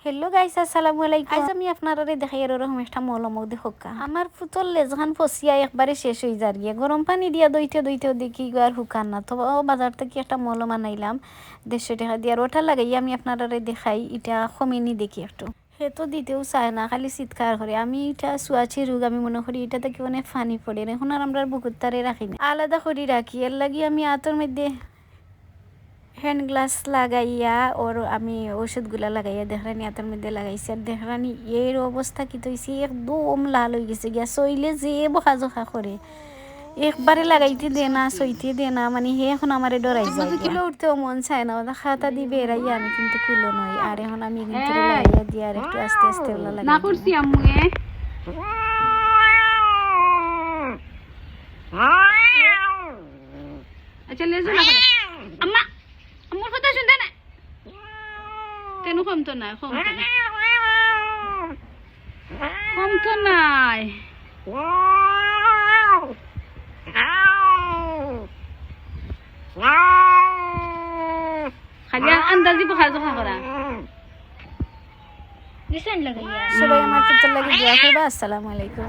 Hello guys, আসসালামু আলাইকুম। আজ আমি আপনারা দেখাই এরকম একটা মলমক দেখোকা। আমার ফুতল লেজখান ফসিয়া একবারে শেষ হয়ে যার গিয়ে গরম পানি দিয়া দইতে দইতে দেখি আর হুকান না। তো বাজার থেকে একটা মলম আনাইলাম 150 টাকা দিয়ে, আর ওটা লাগাই আমি আপনারা দেখাই এটা কমেনি দেখি একটু। সে তো দিতেও চায় না, খালি চিৎকার করে। আমি এটা চুয়াছি রোগ, আমি মনে করি এটা থেকে অনেক ফানি পড়ে, এখন আর আমরা বুকুর তারে রাখি না, আলাদা করে রাখি। এর লাগি আমি আতর মধ্যে হ্যান্ড গ্লাস লাগাইয়া ওর আমি ওষুধগুলা লাগাইয়া দেখরানি হাতের মধ্যে লাগাইছি। আর দেখরানি এর অবস্থা কি তৈছি, একদম লাল হয়ে গেছে গিয়া, সইলে যে বকা জোকা করে, একবারে লাগাইতে দে না, সইতে দে না, মানে হে এখন আমার ডরাই যায়। কিলো উঠতেও মন চায় না, ওটা খাতা দিয়ে বেড়াইয়া আমি কিন্তু কুলো নয়। আর এখন আমি কিন্তু লাগাইয়া দিয়ে আর একটু আস্তে আস্তে ওলা না লাগাই করছি আম্মু আচ্ছা লেজু না করে আম্মা আম্মুর কথা শুনতে না তেনু কম তো নাই কম তো নাই খালি আন্দাজি বখার জখা করা সবাই আমার ফুটতে লাগে দোয়া করবা। আসসালামু আলাইকুম।